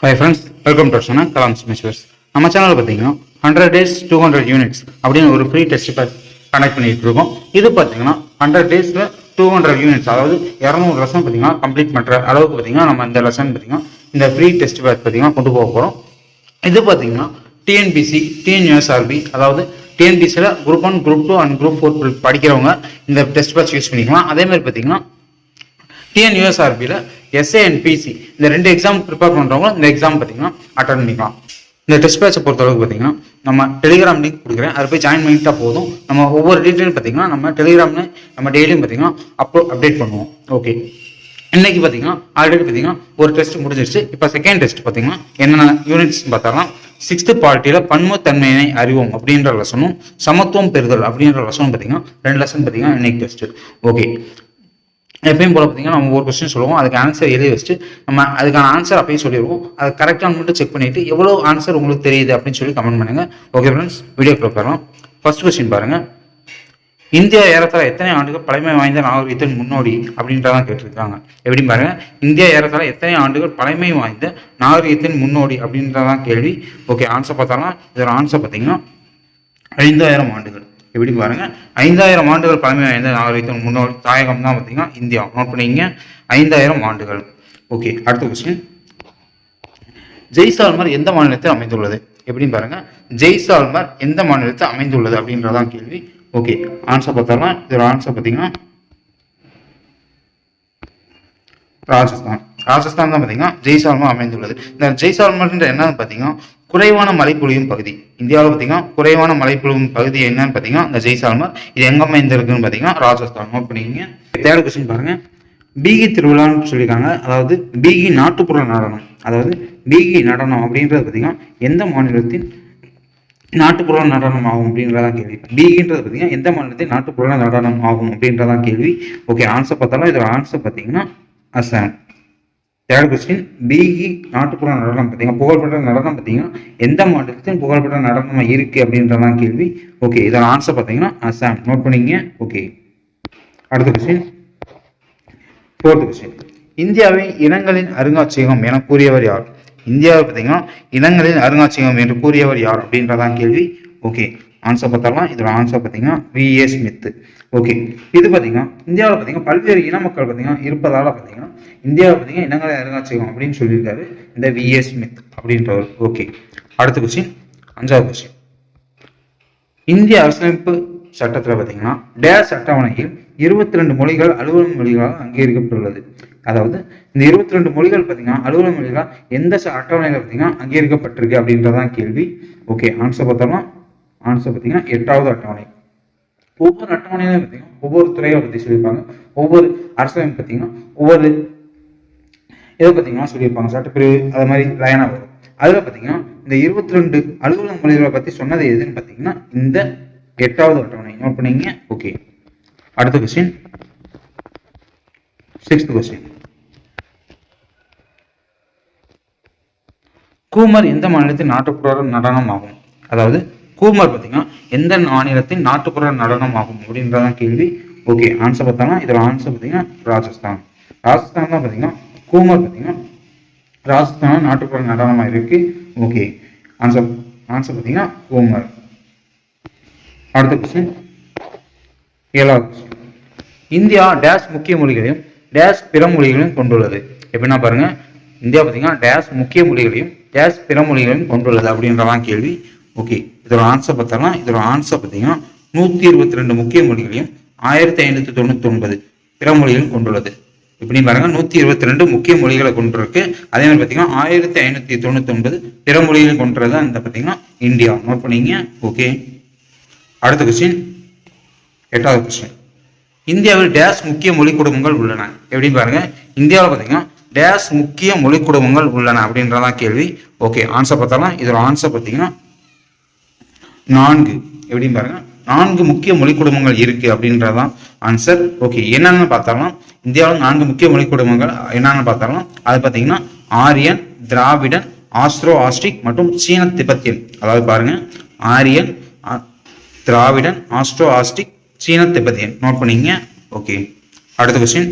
Hi friends, welcome to our channel Kalam Semesters. நம்ம channel பார்த்தீங்கன்னா 100 days 200 units அப்படின்னு ஒரு ஃப்ரீ டெஸ்ட் பேட்ச் கனெக்ட் பண்ணிட்டு இருக்கோம். இது பார்த்தீங்கன்னா 100 daysல 200 units, அதாவது 200 லெசன் பார்த்தீங்கன்னா கம்ப்ளீட் பண்ணுற அளவுக்கு பார்த்தீங்கன்னா நம்ம இந்த லெசன் பார்த்தீங்கன்னா இந்த ஃப்ரீ டெஸ்ட் பேட்ச் பார்த்தீங்கன்னா கொண்டு போக போகிறோம். இது பார்த்தீங்கன்னா டிஎன்பிசி, டிஎன்யூஎஸ்ஆர்பி, அதாவது டிஎன்பிசியில் குரூப் 1, குரூப் 2 அண்ட் குரூப் 4 படிக்கிறவங்க இந்த டெஸ்ட் பேட்ச் யூஸ் பண்ணிக்கலாம். அதே மாதிரி பார்த்தீங்கன்னா டிஎன்யூஎஸ்ஆர்பியில் எஸ்ஏ அண்ட் பிசி இந்த ரெண்டு எக்ஸாம் ப்ரிப்பேர் பண்ணுறவங்க இந்த எக்ஸாம் பார்த்தீங்கன்னா அட்டன் பண்ணிக்கலாம். இந்த டெஸ்ட் பேட்சை பொறுத்தளவுக்கு பார்த்தீங்கன்னா நம்ம டெலிகிராம் லிங்க் கொடுக்குறேன், அதை போய் ஜாயின் பண்ணிட்டா போதும். நம்ம ஒவ்வொரு டீட்டெயிலும் பார்த்தீங்கன்னா நம்ம டெலிகிராம்னு நம்ம டெய்லியும் பார்த்தீங்கன்னா அப்டேட் பண்ணுவோம். ஓகே, இன்னைக்கு பார்த்தீங்கன்னா ஆல்ரெடி பார்த்தீங்கன்னா ஒரு டெஸ்ட் முடிஞ்சிருச்சு. இப்போ செகண்ட் டெஸ்ட் பார்த்தீங்கன்னா என்னென்ன யூனிட்ஸ் பார்த்தாலும் 6th பார்ட்டியில் பன்முகத்தன்மையினை அறிவோம் அப்படின்ற லெசனும் சமத்துவம் பெறுதல் அப்படின்ற லெசனும் பார்த்தீங்கன்னா 2 லெசன் பார்த்தீங்கன்னா இன்னைக்கு டெஸ்ட். ஓகே, எப்பயும் போல பார்த்தீங்கன்னா நம்ம ஒரு கொஸ்டின் சொல்லுவோம், அதுக்கு ஆன்சர் எழுதி வச்சுட்டு நம்ம அதுக்கான ஆன்சர் அப்பயே சொல்லிடுவோம். அது கரெக்டாக மட்டும் செக் பண்ணிட்டு எவ்வளோ ஆன்சர் உங்களுக்கு தெரியுது அப்படின்னு சொல்லி கமெண்ட் பண்ணுங்க. ஓகே ஃப்ரெண்ட்ஸ், வீடியோக்குள்ள போயிடலாம். ஃபர்ஸ்ட் கொஸ்டின் பாருங்க. இந்தியா ஏறத்தாழ எத்தனை ஆண்டுகள் பழமை வாய்ந்த நாகரிகத்தின் முன்னோடி அப்படின்றதான் கேட்டிருக்காங்க. எப்படி பாருங்க, இந்தியா ஏறத்தாழ எத்தனை ஆண்டுகள் பழமை வாய்ந்த நாகரிகத்தின் முன்னோடி அப்படின்றதான் கேள்வி. ஓகே, ஆன்சர் பார்த்தாலும் இதோட ஆன்சர் பார்த்தீங்கன்னா 5000 ஆண்டுகள். எப்படி பாருங்க, 5000 ஆண்டுகள் பழமை வாய்ந்த நாகரிகத்தின் முன்னோடி தாயகம் தான் பார்த்தீங்கன்னா இந்தியா. நோட் பண்ணிங்க, 5000 ஆண்டுகள். ஓகே, அடுத்த கொஸ்டின். ஜெய்சால்மர் எந்த மாநிலத்தில் அமைந்துள்ளது? எப்படின்னு பாருங்க, ஜெய்சால்மர் எந்த மாநிலத்தில் அமைந்துள்ளது அப்படின்றதான் கேள்வி. ஓகே, ஆன்சர் பார்த்தாலும் இதோட ஆன்சர் பார்த்தீங்கன்னா ராஜஸ்தான். ராஜஸ்தான் தான் பார்த்தீங்கன்னா ஜெய்சால்மர் அமைந்துள்ளது. இந்த ஜெய்சால்மர்ன்ற என்னன்னு பார்த்தீங்கன்னா குறைவான மழை பொழியும் பகுதி. இந்தியாவில் பார்த்தீங்கன்னா குறைவான மழை பொழியும் பகுதி என்னன்னு பார்த்தீங்கன்னா இந்த ஜெய்சால்மர். இது எங்க அமைந்திருக்குன்னு பார்த்தீங்கன்னா ராஜஸ்தான். நோட் பண்ணிக்கங்க. தேர்ட் கொஸ்டின் பாருங்க. பீகி திருவிழான்னு சொல்லியிருக்காங்க, அதாவது பீகி நாட்டுப்புற நடனம். அதாவது பீகி நடனம் அப்படின்றது பார்த்தீங்கன்னா எந்த மாநிலத்தின் நாட்டுப்புற நடனம் ஆகும் அப்படின்றதான் கேள்வி. பீகின்றது பார்த்தீங்கன்னா எந்த மாநிலத்தின் நாட்டுப்புற நடனம் ஆகும் அப்படின்றதான் கேள்வி. ஓகே, ஆன்சர் பார்த்தாலும் இதோட ஆன்சர் பார்த்தீங்கன்னா அசாம். Third question. பீகி நாட்டுப்புற நடனம் பார்த்தீங்கன்னா புகழ்பெற்ற நடனம் பார்த்தீங்கன்னா எந்த மாநிலத்தின் புகழ்பெற்ற நடனமா இருக்கு அப்படின்றதான் கேள்வி. ஓகே, இதோட ஆன்சர் பார்த்தீங்கன்னா அசாம். நோட் பண்ணிங்க. ஓகே, அடுத்த கொஸ்டின். Fourth question. இந்தியாவை இனங்களின் அருங்காட்சியகம் என கூறியவர் யார்? இந்தியாவை பார்த்தீங்கன்னா இனங்களின் அருங்காட்சியகம் என்று கூறியவர் யார் அப்படின்றதான் கேள்வி. ஓகே, ஆன்சர் பார்த்தாலாம் இதோட ஆன்சர் பார்த்தீங்கன்னா V.A. ஸ்மித். ஓகே, இது பார்த்தீங்கன்னா இந்தியாவில் பார்த்தீங்கன்னா பல்வேறு இன மக்கள் பார்த்தீங்கன்னா இருப்பதால பார்த்தீங்கன்னா இந்தியாவில் பார்த்தீங்கன்னா இனங்களை அருங்காட்சியகம் அப்படின்னு சொல்லியிருக்காரு இந்த V.A. ஸ்மித் அப்படின்றவர். ஓகே, அடுத்த கொஸ்டின். 5வது கொஸ்டின். இந்திய அரசியலமைப்பு சட்டத்தில் பார்த்தீங்கன்னா டேஷ் அட்டவணையில் 22 மொழிகள் அலுவலக மொழிகளாக அங்கீகரிக்கப்பட்டுள்ளது. அதாவது இந்த 22 மொழிகள் பார்த்தீங்கன்னா அலுவலக மொழிகளாக எந்த அட்டவணையில் பார்த்தீங்கன்னா அங்கீகரிக்கப்பட்டிருக்கு அப்படின்றதான் கேள்வி. ஓகே, ஆன்சர் பார்த்தோம்னா ஆன்சர் பார்த்தீங்கன்னா 8வது அட்டவணை. ஒவ்வொரு அட்டவணையிலும் பார்த்தீங்கன்னா ஒவ்வொரு துறையை பற்றி சொல்லியிருப்பாங்க. ஒவ்வொரு அரசியலமைப்பு பார்த்தீங்கன்னா ஒவ்வொரு இதை பார்த்தீங்கன்னா சொல்லியிருப்பாங்க, சட்டப்பிரிவு அது மாதிரி லைனாக வரும். அதில் பார்த்தீங்கன்னா இந்த 22 அலுவலக மொழிகளை பற்றி சொன்னது எதுன்னு பார்த்தீங்கன்னா இந்த 8வது அட்டவணை. நோட் பண்ணீங்க. ஓகே, அடுத்த கொஸ்டின். 6th question. கூமர் எந்த மாநிலத்தின் நாட்டுப்புற நடனம் ஆகும்? அதாவது கூமர் பார்த்தீங்கன்னா எந்த மாநிலத்தின் நாட்டுப்புற நடனம் ஆகும் அப்படின்றதான் கேள்வி. ஓகே, ஆன்சர் பார்த்தோம்னா இதோட ஆன்சர் பார்த்தீங்கன்னா ராஜஸ்தான். ராஜஸ்தான் தான் பார்த்தீங்கன்னா கூமர் பார்த்தீங்கன்னா ராஜஸ்தான் நாட்டுப்புற நடனமாக இருக்கு. ஓகே, ஆன்சர் பார்த்தீங்கன்னா கூமர். அடுத்த கொஸ்டின். 7வது கொஸ்டின். இந்தியா டேஷ் முக்கிய மொழிகளையும் டேஷ் பிற மொழிகளையும் கொண்டுள்ளது. எப்படின்னா பாருங்க, இந்தியா பார்த்தீங்கன்னா டேஷ் முக்கிய மொழிகளையும் டேஷ் பிற மொழிகளையும் கொண்டுள்ளது அப்படின்றதான் கேள்வி. ஓகே, இதோட ஆன்சர் பார்த்தோம்னா இதோட ஆன்சர் பார்த்தீங்கன்னா 122 முக்கிய மொழிகளையும் 1599 பிற மொழிகளையும் கொண்டுள்ளது. இப்படி பாருங்க, 122 முக்கிய மொழிகளை கொண்டிருக்கு. அதே மாதிரி பார்த்தீங்கன்னா 1599 பிற மொழிகளை கொண்டது அந்த பார்த்தீங்கன்னா இந்தியா. நோட் பண்ணீங்க. ஓகே, அடுத்த கொஸ்டின். 8வது கொஸ்டின். இந்தியாவில் டேஷ் முக்கிய மொழி குடும்பங்கள் உள்ளன. எப்படி பாருங்க, இந்தியாவில் பார்த்தீங்கன்னா டேஷ் முக்கிய மொழி குடும்பங்கள் உள்ளன அப்படின்றதான் கேள்வி. ஓகே, ஆன்சர் பார்த்தாலும் இதோட ஆன்சர் பார்த்தீங்கன்னா 4. எப்படின்னு பாருங்க, 4 முக்கிய மொழி குடும்பங்கள் இருக்கு அப்படின்றதான் ஆன்சர். ஓகே, என்னன்னு பார்த்தாலும் இந்தியாவில் 4 முக்கிய மொழி குடும்பங்கள் என்னன்னு பார்த்தாலும் அது பார்த்தீங்கன்னா ஆரியன், திராவிடன், ஆஸ்ட்ரோ ஆஸ்ட்ரிக் மற்றும் சீன திபெத்தியன். அதாவது பாருங்க, ஆரியன், திராவிடன், ஆஸ்ட்ரோ ஆஸ்ட்ரிக், சீன திபெத்தியன். நோட் பண்ணீங்க. ஓகே, அடுத்த கொஸ்டின்.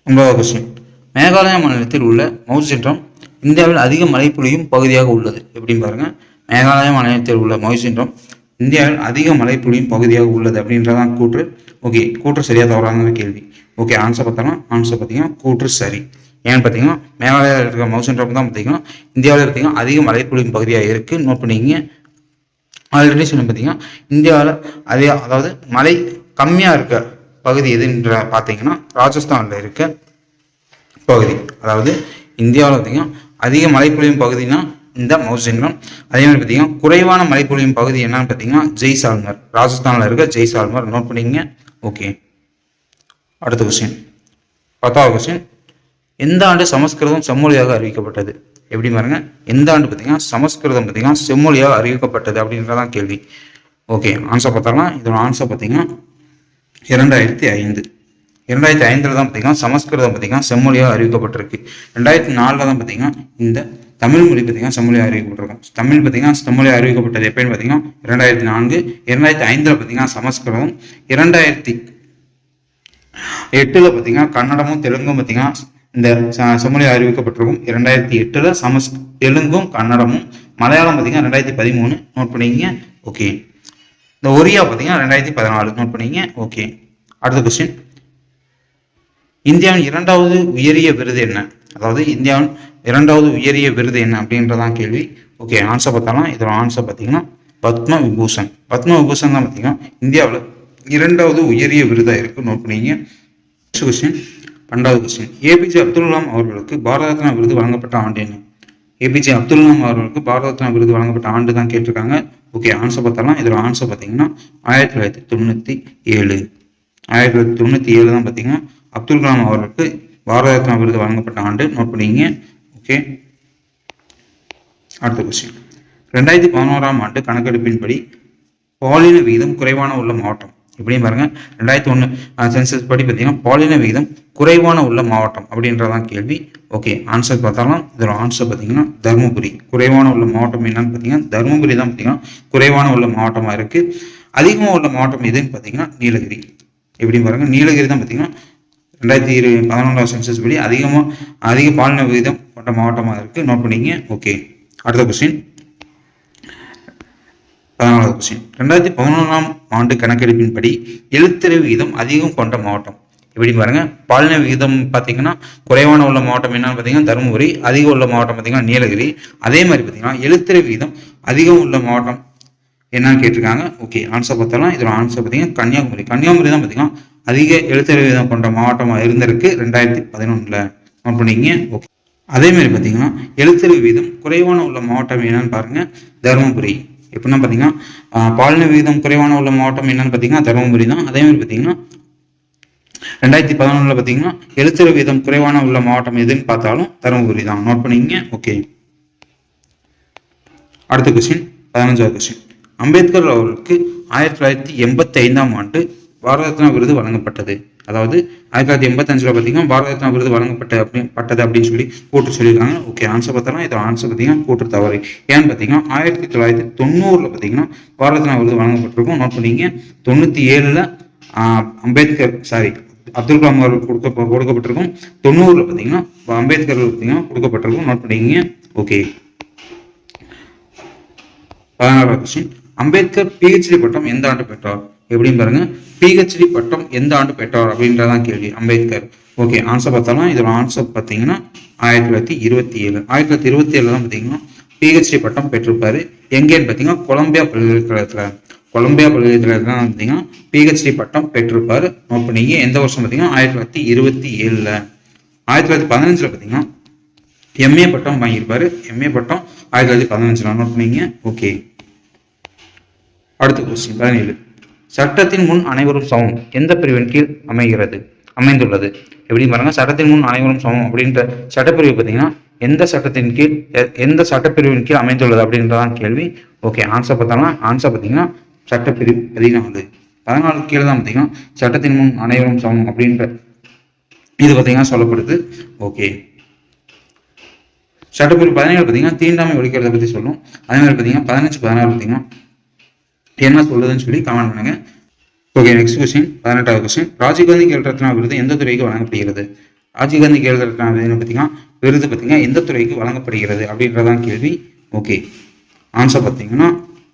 9வது கொஸ்டின், மேகாலயா மாநிலத்தில் உள்ள மவுசின்ட்ரம் இந்தியாவில் அதிக மழை பொழியும் பகுதியாக உள்ளது. எப்படின்னு பாருங்க. மேகாலயா மாநிலத்தில் உள்ள மவுசின்ட்ரம் இந்தியாவில் அதிக மழை பொழியும் பகுதியாக உள்ளது அப்படின்றதான் கூற்று. ஓகே, கூற்று சரியா தவறான கேள்வி. ஓகே, ஆன்சர் பார்த்தோம்னா ஆன்சர் பார்த்தீங்கன்னா கூற்று சரி. ஏன்னு பார்த்தீங்கன்னா மேகாலயாவில் இருக்கிற மவுசின்ட்ரம் தான் பார்த்தீங்கன்னா இந்தியாவில் பார்த்தீங்கன்னா அதிக மழை பொழியும் பகுதியாக இருக்கு. நோட் பண்ணிக்கிங்க. ஆல்ரெடி சொன்ன பார்த்தீங்கன்னா இந்தியாவில் அதே, அதாவது மழை கம்மியாக இருக்க பகுதி எதுன்ற பார்த்தீங்கன்னா ராஜஸ்தானில் இருக்க பகுதி. அதாவது இந்தியாவில் பார்த்தீங்கன்னா அதிக மழை பொழியும் பகுதினா இந்த மவுசின்ட்ரம். அதே மாதிரி பார்த்தீங்கன்னா குறைவான மழை பொழியும் பகுதி என்னன்னு பார்த்தீங்கன்னா ஜெய்சால்மர், ராஜஸ்தானில் இருக்க ஜெய்சால்மர். நோட் பண்ணிங்க. ஓகே, அடுத்த கொஸ்டின், 10வது கொஸ்டின், எந்த ஆண்டு சமஸ்கிருதம் செம்மொழியாக அறிவிக்கப்பட்டது? எப்படி பாருங்க. எந்த ஆண்டு பார்த்தீங்கன்னா சமஸ்கிருதம் பார்த்தீங்கன்னா செம்மொழியாக அறிவிக்கப்பட்டது அப்படின்றதான் கேள்வி. ஓகே, ஆன்சர் பார்த்தோம்னா இதோட ஆன்சர் பார்த்தீங்கன்னா 2005. 2005 தான் பார்த்தீங்கன்னா சமஸ்கிருதம் பார்த்தீங்கன்னா செம்மொழியாக அறிவிக்கப்பட்டிருக்கு. 2004 தான் பார்த்தீங்கன்னா இந்த தமிழ் மொழி பார்த்தீங்கன்னா செம்மொழியாக அறிவிக்கப்பட்டிருக்கும். தமிழ் பார்த்தீங்கன்னா செம்மொழியாக அறிவிக்கப்பட்டது எப்படின்னு பார்த்தீங்கன்னா 2004. 2005 பார்த்தீங்கன்னா சமஸ்கிருதம். 2008 பார்த்தீங்கன்னா கன்னடமும் தெலுங்கும் பார்த்தீங்கன்னா இந்த செம்மொழியாக அறிவிக்கப்பட்டிருக்கும். 2008 தெலுங்கும் கன்னடமும். மலையாளம் பார்த்தீங்கன்னா 2013. நோட் பண்ணிக்கிங்க. ஓகே, இந்த ஒரியா பார்த்தீங்கன்னா 2014. நோட் பண்ணிங்க. ஓகே, அடுத்த கொஸ்டின், இந்தியாவின் 2வது உயரிய விருது என்ன? அதாவது இந்தியாவின் 2வது உயரிய விருது என்ன அப்படின்றதான் கேள்வி. ஓகே, ஆன்சர் பார்த்தாலும் இதோட ஆன்சர் பார்த்தீங்கன்னா பத்ம விபூஷன். பத்ம விபூஷன் தான் பார்த்தீங்கன்னா இந்தியாவில் 2வது உயரிய விருதாக இருக்கு. நோட் பண்ணிங்க. கொஸ்டின், 12வது கொஸ்டின், ஏபிஜே அப்துல் கலாம் அவர்களுக்கு பாரத ரத்னா விருது வழங்கப்பட்ட ஆண்டு என்ன? ஏபிஜே அப்துல் கலாம் அவர்களுக்கு பாரத ரத்னா விருது வழங்கப்பட்ட ஆண்டு தான் கேட்டிருக்காங்க. ஓகே, ஆன்சர் பார்த்தாலும் இதோட ஆன்சர் பார்த்தீங்கன்னா 1997. 1997 தான் பார்த்தீங்கன்னா அப்துல் கலாம் அவர்களுக்கு பாரத ரத்னா விருது வழங்கப்பட்ட ஆண்டு. நோட் பண்ணிங்க. ஓகே, அடுத்த கொஸ்டின், 2011ஆம் ஆண்டு கணக்கெடுப்பின்படி பாலின விகிதம் குறைவான உள்ள மாவட்டம். எப்படியும் பாருங்க. 2001 சென்சஸ் படி பார்த்தீங்கன்னா பாலின விகிதம் குறைவான உள்ள மாவட்டம் அப்படின்றதான் கேள்வி. ஓகே, ஆன்சர் பார்த்தாலும் இதோட ஆன்சர் பார்த்தீங்கன்னா தருமபுரி. குறைவான உள்ள மாவட்டம் என்னன்னு பார்த்தீங்கன்னா தருமபுரி தான் பார்த்தீங்கன்னா குறைவான உள்ள மாவட்டமாக இருக்கு. அதிகமாக உள்ள மாவட்டம் எதுன்னு பார்த்தீங்கன்னா நீலகிரி. எப்படின்னு பாருங்க. நீலகிரி தான் பார்த்தீங்கன்னா 2011 சென்சஸ் படி அதிக பாலின விகிதம் கொண்ட மாவட்டமாக இருக்கு. நோட் பண்ணிங்க. ஓகே, அடுத்த கொஸ்டின், 14வது கொஸ்டின், 2011ஆம் ஆண்டு கணக்கெடுப்பின்படி எழுத்தறிவு விகிதம் அதிகம் கொண்ட மாவட்டம். எப்படி பாருங்க. பாலின விகிதம் பார்த்தீங்கன்னா குறைவான உள்ள மாவட்டம் என்னன்னு பார்த்தீங்கன்னா தருமபுரி. அதிகம் உள்ள மாவட்டம் பார்த்தீங்கன்னா நீலகிரி. அதே மாதிரி பார்த்தீங்கன்னா எழுத்தறிவு விகிதம் அதிகம் உள்ள மாவட்டம் என்னன்னு கேட்டிருக்காங்க. ஓகே, ஆன்சர் பார்த்தாலும் இதோட ஆன்சர் பார்த்தீங்கன்னா கன்னியாகுமரி. கன்னியாகுமரி தான் பார்த்தீங்கன்னா அதிக எழுத்தறிவு விகிதம் கொண்ட மாவட்டமாக இருந்திருக்கு 2011. நோட் பண்ணிங்க. ஓகே, அதே மாதிரி பார்த்தீங்கன்னா எழுத்தறிவு விகிதம் குறைவான உள்ள மாவட்டம் என்னன்னு பாருங்க தருமபுரி. எப்படின்னா பார்த்தீங்கன்னா பாலின விகிதம் குறைவான உள்ள மாவட்டம் என்னன்னு பார்த்தீங்கன்னா தருமபுரி தான். அதே மாதிரி பார்த்தீங்கன்னா 2011 பார்த்தீங்கன்னா எழுத்தறிவு விகிதம் குறைவான உள்ள மாவட்டம் எதுன்னு பார்த்தாலும் தருமபுரி தான். நோட் பண்ணிங்க. ஓகே, அடுத்த கொஸ்டின், 15வது கொஸ்டின், அம்பேத்கர் அவர்களுக்கு 1985ஆம் ஆண்டு பாரத ரத்னா விருது வழங்கப்பட்டது. அதாவது 1985 பார்த்தீங்கன்னா பாரத ரத்னா விருது வழங்கப்பட்டது அப்படின்னு சொல்லி கூட்டு சொல்லியிருக்காங்க. ஓகே, ஆன்சர் பார்த்தாலும் இதோட ஆன்சர் பார்த்தீங்கன்னா கூட்டு தவறு. ஏன்னு பார்த்தீங்கன்னா 1990 பார்த்தீங்கன்னா பாரத ரத்னா விருது வழங்கப்பட்டிருக்கும். நோட் பண்ணிங்க. 97 அப்துல் கலாம் அவர்களுக்கு கொடுக்கப்பட்டிருக்கும். 90 பார்த்தீங்கன்னா அம்பேத்கர் பார்த்தீங்கன்னா கொடுக்கப்பட்டிருக்கும். நோட் பண்ணிங்க. ஓகே, 16வது கொஸ்டின், அம்பேத்கர் PhD பட்டம் எந்த ஆண்டு பெற்றார்? எப்படின்னு பாருங்க. PhD பட்டம் எந்த ஆண்டு பெற்றார் அப்படின்றதான் கேள்வி. அம்பேத்கர். ஓகே, ஆன்சர் பார்த்தாலும் இதோட ஆன்சர் பார்த்தீங்கன்னா 1927. 1927 தான் பார்த்தீங்கன்னா PhD பட்டம் பெற்றிருப்பாரு. எங்கேன்னு பார்த்தீங்கன்னா கொலம்பியா பல்கலைக்கழகத்தில் தான் பார்த்தீங்கன்னா PhD பட்டம் பெற்றிருப்பாரு. நோட் பண்ணிங்க. எந்த வருஷம் பார்த்தீங்கன்னா 1927. 1915 பார்த்தீங்கன்னா MA பட்டம் வாங்கியிருப்பாரு. MA பட்டம் 1915. நோட் பண்ணிங்க. ஓகே, அடுத்த கொஸ்டின், 17, சட்டத்தின் முன் அனைவரும் சமம் எந்த பிரிவின் கீழ் அமைந்துள்ளது? எப்படி பாருங்க. சட்டத்தின் முன் அனைவரும் சமம் அப்படின்ற சட்டப்பிரிவு பார்த்தீங்கன்னா எந்த சட்டப்பிரிவின் கீழ் அமைந்துள்ளது அப்படின்றதான் கேள்வி. ஓகே, ஆன்சர் பார்த்தாலும் ஆன்சர் பார்த்தீங்கன்னா சட்டப்பிரிவு 14. 14 கீழே தான் பார்த்தீங்கன்னா சட்டத்தின் முன் அனைவரும் சமம் அப்படின்ற இது பார்த்தீங்கன்னா சொல்லப்படுது. ஓகே, சட்டப்பிரிவு 17 பார்த்தீங்கன்னா தீண்டாமை ஒழிக்கிறத பற்றி சொல்லும். அதே மாதிரி பார்த்தீங்கன்னா 15, 16 பார்த்தீங்கன்னா என்ன சொல்லுதுன்னு சொல்லி கமெண்ட் பண்ணுங்க. ஓகே, நெக்ஸ்ட் கொஸ்டின், 18வது கொஸ்டின், ராஜீவ்காந்தி கேல் ரத்னா விருது எந்த துறைக்கு வழங்கப்படுகிறது? ராஜீவ்காந்தி கேல் ரத்னா பார்த்தீங்கன்னா விருது பார்த்தீங்கன்னா எந்த துறைக்கு வழங்கப்படுகிறது அப்படின்றதான் கேள்வி. ஓகே, ஆன்சர் பார்த்தீங்கன்னா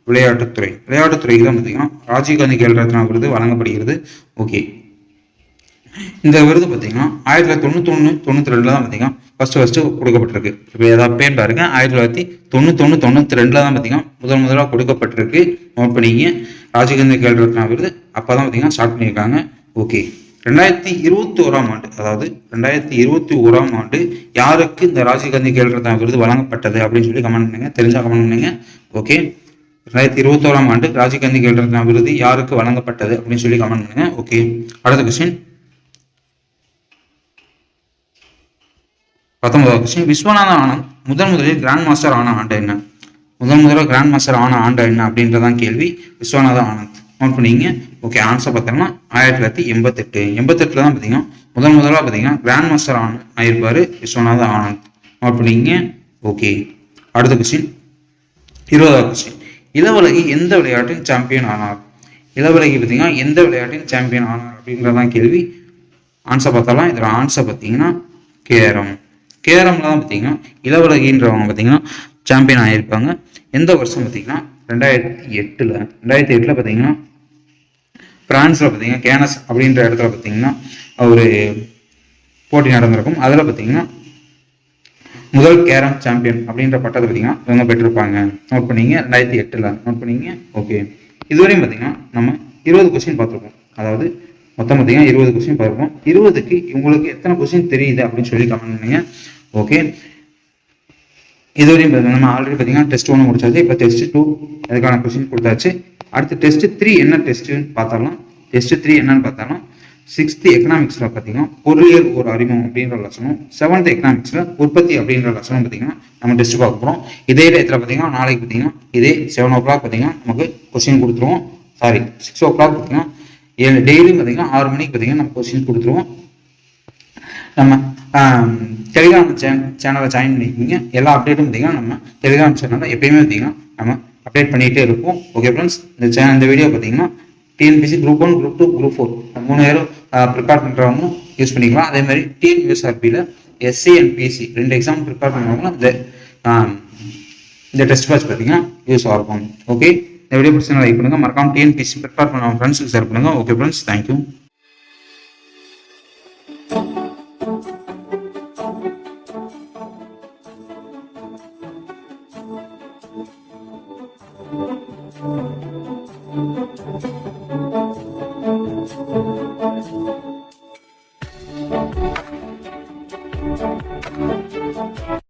விளையாட்டுத்துறை. விளையாட்டுத்துறைக்கு தான் பார்த்தீங்கன்னா ராஜீவ்காந்தி கேல் ரத்னா விருது வழங்கப்படுகிறது. ஓகே, இந்த விருது பார்த்தீங்கன்னா 1991-92 தான் பார்த்தீங்கன்னா ஃபர்ஸ்ட் கொடுக்கப்பட்டிருக்கு. இப்போ ஏதாவது பேர் பாருங்க, 1991-92 தான் பார்த்தீங்கன்னா முதலாக கொடுக்கப்பட்டிருக்கு. நோட் பண்ணிங்க, ராஜீவ்காந்தி கேல் ரத்னா விருது அப்போ தான் பார்த்தீங்கன்னா ஸ்டார்ட் பண்ணியிருக்காங்க. ஓகே, 2021 ஆண்டு, அதாவது 2021 ஆண்டு யாருக்கு இந்த ராஜீவ்காந்தி கேல் ரத்னா விருது வழங்கப்பட்டது அப்படின்னு சொல்லி கமெண்ட் பண்ணுங்க. தெரிஞ்சா கமெண்ட் பண்ணுங்க. ஓகே, 2021 ஆண்டு ராஜீவ்காந்தி கேல் ரத்னா விருது யாருக்கு வழங்கப்பட்டது அப்படின்னு சொல்லி கமெண்ட் பண்ணுங்க. ஓகே, அடுத்த கொஸ்டின் 19வது கொஸ்டின். விஸ்வநாதன் ஆனந்த் முதலில் கிராண்ட் மாஸ்டர் ஆன ஆண்டு என்ன? முதலாக கிராண்ட் மாஸ்டர் ஆன ஆண்டு என்ன அப்படின்றதான் கேள்வி. விஸ்வநாதன் ஆனந்த். நோட் பண்ணிங்க. ஓகே, ஆன்சர் பார்த்தோம்னா 1988. 88 தான் பார்த்தீங்கன்னா முதலாக பார்த்தீங்கன்னா கிராண்ட் மாஸ்டர் ஆயிருப்பாரு விஸ்வநாதன் ஆனந்த். நோட் பண்ணிங்க. ஓகே, அடுத்த கொஸ்டின் 20வது கொஸ்டின். இளவழகி எந்த விளையாட்டின் சாம்பியன் ஆனார்? இளவழகி பார்த்தீங்கன்னா எந்த விளையாட்டின் சாம்பியன் ஆனார் அப்படின்றதான் கேள்வி. ஆன்சர் பார்த்தாலாம் இதோட ஆன்சர் பார்த்தீங்கன்னா கேரம். கேரம்ல தான் பார்த்தீங்கன்னா இளவழகின்றவங்க பார்த்தீங்கன்னா சாம்பியன் ஆகியிருப்பாங்க. எந்த வருஷம் பார்த்தீங்கன்னா 2008. 2008 பார்த்தீங்கன்னா பிரான்ஸ்ல பார்த்தீங்கன்னா கேனஸ் அப்படின்ற இடத்துல பார்த்தீங்கன்னா ஒரு போட்டி நடந்திருக்கும். அதில் பார்த்தீங்கன்னா முதல் கேரம் சாம்பியன் அப்படின்ற பட்டத்தை பார்த்தீங்கன்னா இவங்க பெற்றிருப்பாங்க. நோட் பண்ணிங்க, 2008. நோட் பண்ணிங்க. ஓகே, இதுவரையும் பார்த்தீங்கன்னா நம்ம 20 கொஸ்டின் பார்த்துருக்கோம். அதாவது மொத்தம் பார்த்தீங்கன்னா 20 கொஸ்டின் பார்ப்போம். 20க்கு உங்களுக்கு எத்தனை கொஸ்டின் தெரியுது அப்படின்னு சொல்லி கமெண்ட் பண்ணுங்க. ஓகே, இதுவரையும் நம்ம ஆல்ரெடி பார்த்தீங்கன்னா டெஸ்ட் 1 முடிச்சாச்சு. இப்போ டெஸ்ட் 2 அதுக்கான கொஸ்டின் கொடுத்தாச்சு. அடுத்து டெஸ்ட் 3 என்ன டெஸ்ட்னு பார்த்தாலும், டெஸ்ட் 3 என்னன்னு பார்த்தாலும் 6th எக்கனாமிக்ஸ்ல பார்த்தீங்கன்னா பொருளியல் ஒரு அறிமுகம் அப்படின்ற லட்சணம், 7th எக்கனாமிக்ஸ்ல உற்பத்தி அப்படின்ற லட்சணம் பார்த்தீங்கன்னா நம்ம டெஸ்ட் பார்க்க போகிறோம். இதே டயத்தில் பார்த்தீங்கன்னா நாளைக்கு பார்த்தீங்கன்னா இதே 7 o'clock பார்த்தீங்கன்னா நமக்கு கொஸ்டின் கொடுத்துருவோம். 6 o'clock பார்த்தீங்கன்னா டெய்லியும் பார்த்தீங்கன்னா 6 மணிக்கு பார்த்தீங்கன்னா நம்ம கொஸ்டின் கொடுத்துருவோம். நம்ம டெலிகிராம் சேனலை ஜாயின் பண்ணிக்கிங்க. எல்லா அப்டேட்டும் பார்த்தீங்கன்னா நம்ம டெலிகிராம் சேனலில் எப்பயுமே பார்த்தீங்கன்னா நம்ம அப்டேட் பண்ணிகிட்டே இருப்போம். ஓகே ஃப்ரெண்ட்ஸ், இந்த வீடியோ பார்த்தீங்கன்னா டிஎன்பிசி குரூப் 1, குரூப் 2, குரூப் 4 3 நேரம் ப்ரிப்பேர் பண்ணுறவங்க யூஸ் பண்ணிக்கலாம். அதே மாதிரி டிஎன்யூஎஸ்ஆர்பியில் SC and PSC 2 exam prepare பண்ணுறவங்களும் இந்த டெஸ்ட் பேட்ச் பார்த்தீங்கன்னா யூஸ் ஆகும். ஓகே, இந்த வீடியோ பிடிச்சா லைக் பண்ணுங்கள். மறக்காம டிஎன்பிசி ப்ரிப்பேர் பண்ணுறவங்க ஃப்ரெண்ட்ஸுக்கு ஷேர் பண்ணுங்கள். Okay friends, thank you.